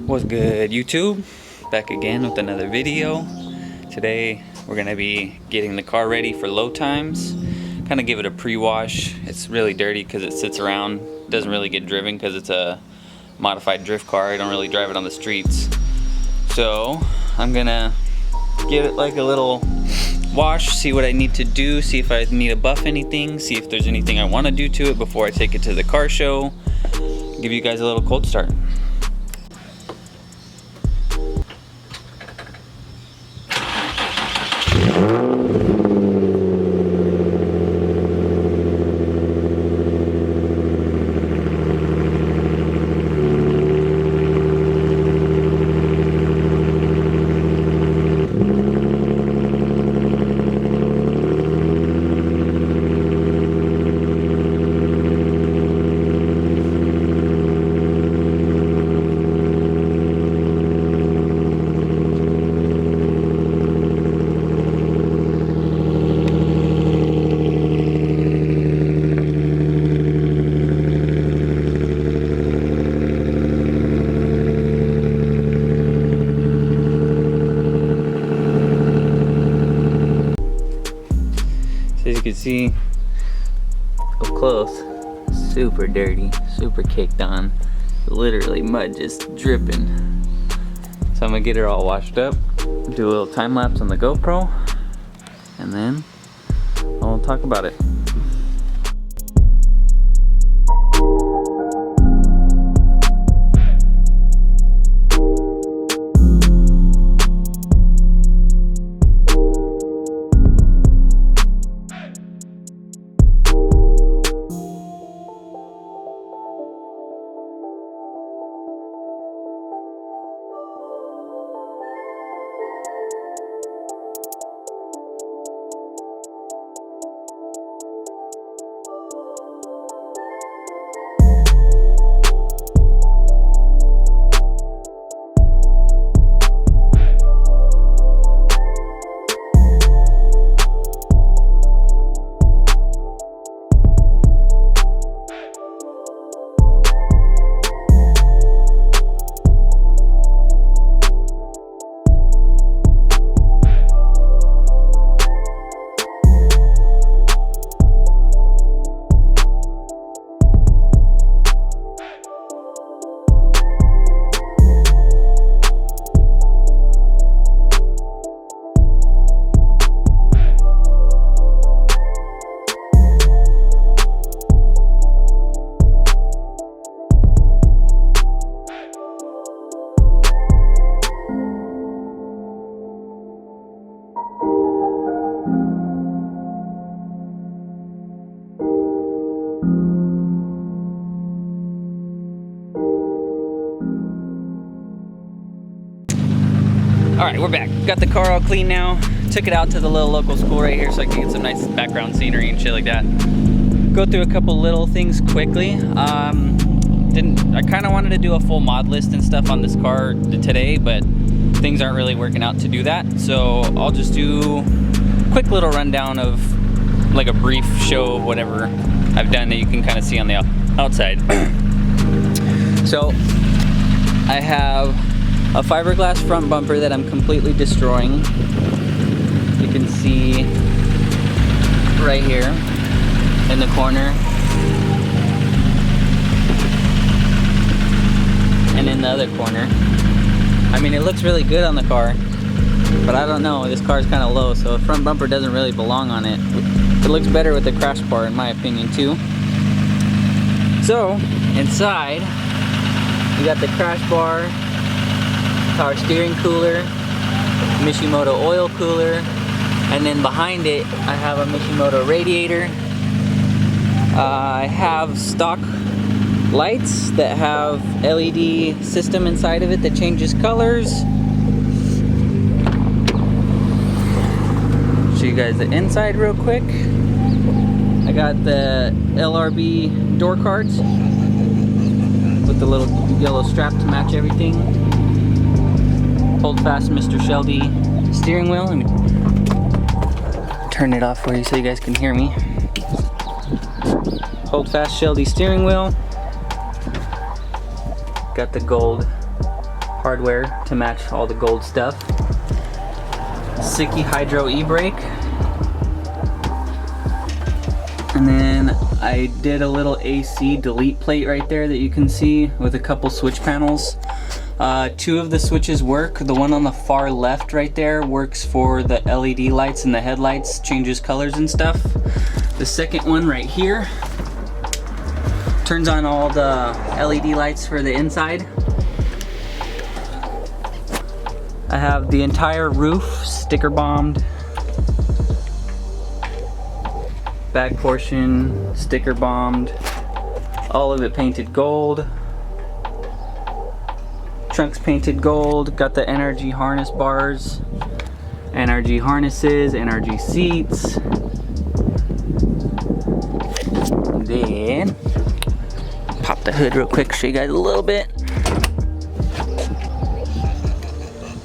What's good, YouTube? Back again with another video. Today we're gonna be getting the car ready for low times. Kind of give it a pre-wash. It's really dirty because it sits around, doesn't really get driven because it's a modified drift car. I don't really drive it on the streets. So I'm gonna give it like a little wash, see what I need to do, see if I need to buff anything, see if there's anything I want to do to it before I take it to the car show. Give you guys a little cold start. As you can see up close, super dirty, super caked on, literally mud just dripping. So I'm gonna get her all washed up, do a little time lapse on the GoPro, and then I'll talk about it. Alright, we're back. Got the car all clean now. Took it out to the little local school right here so I can get some nice background scenery and shit like that. Go through a couple little things quickly. I kind of wanted to do a full mod list and stuff on this car today, but things aren't really working out to do that. So I'll just do a quick little rundown of like a brief show of whatever I've done that you can kind of see on the outside. So I have a fiberglass front bumper that I'm completely destroying. You can see right here in the corner and in the other corner. I mean, it looks really good on the car, but I don't know, this car is kind of low, so a front bumper doesn't really belong on it. It looks better with the crash bar in my opinion too. So inside you got the crash bar, power steering cooler, Mishimoto oil cooler, and then behind it I have a Mishimoto radiator. I have stock lights that have LED system inside of it that changes colors. Show you guys the inside real quick. I got the LRB door cards with the little yellow strap to match everything. Hold fast Mr. Shelby steering wheel, and turn it off for you so you guys can hear me. Hold fast Shelby steering wheel. Got the gold hardware to match all the gold stuff. Sicky Hydro e-brake. And then I did a little AC delete plate right there that you can see with a couple switch panels. 2 of the switches work. The one on the far left right there works for the LED lights and the headlights, changes colors and stuff. The second one right here turns on all the LED lights for the inside. I have the entire roof sticker bombed. Back portion sticker bombed. All of it painted gold. Trunks painted gold. Got the NRG harness bars, NRG harnesses, NRG seats. Then pop the hood real quick, show you guys a little bit.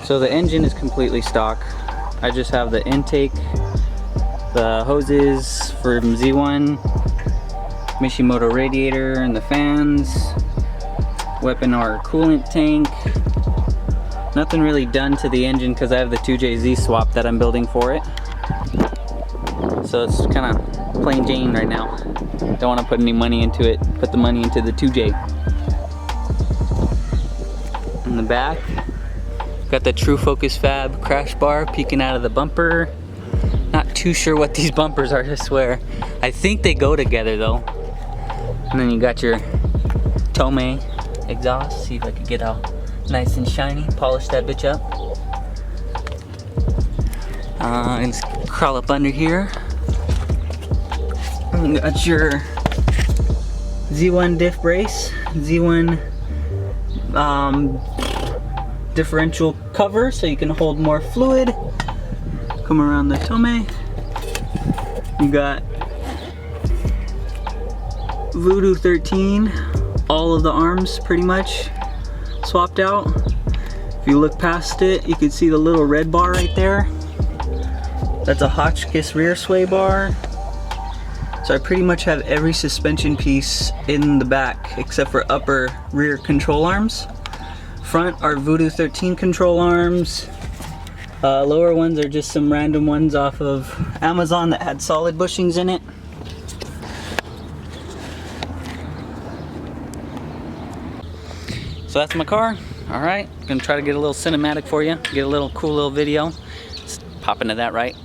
So the engine is completely stock. I just have the intake, the hoses from Z1, Mishimoto radiator, and the fans. Weapon R coolant tank. Nothing really done to the engine because I have the 2JZ swap that I'm building for it. So it's kind of plain Jane right now. Don't want to put any money into it. Put the money into the 2J. In the back, got the True Focus Fab crash bar peeking out of the bumper. Not too sure what these bumpers are, I swear. I think they go together though. And then you got your Tomei exhaust. See if I could get all nice and shiny. Polish that bitch up. Let's crawl up under here. You got your Z1 diff brace, Z1 differential cover so you can hold more fluid. Come around the Tomei. You got Voodoo 13. All of the arms pretty much swapped out. If you look past it, you can see the little red bar right there. That's a Hotchkiss rear sway bar. So I pretty much have every suspension piece in the back except for upper rear control arms. Front are Voodoo 13 control arms. Lower ones are just some random ones off of Amazon that had solid bushings in it. So that's my car. All right, gonna try to get a little cinematic for you, get a little cool little video. Let's pop into that, right?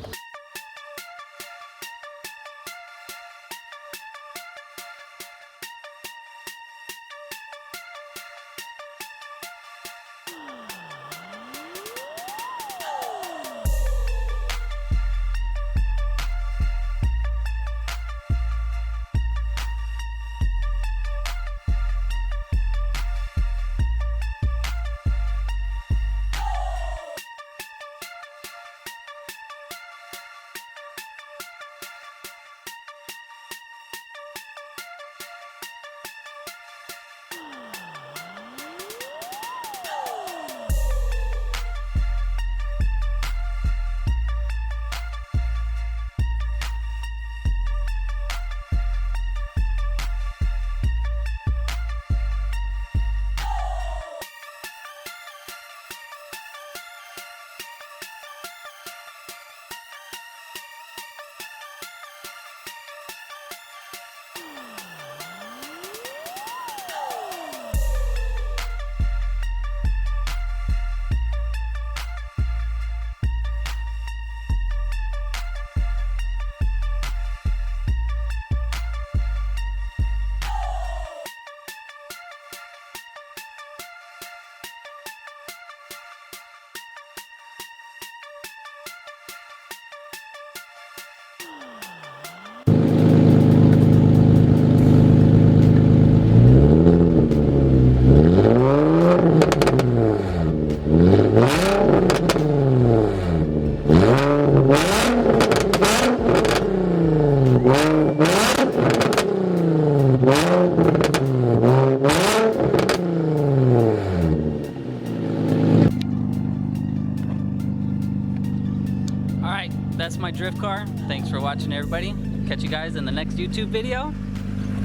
That's my drift car. Thanks for watching, everybody. Catch you guys in the next YouTube video.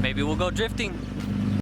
Maybe we'll go drifting.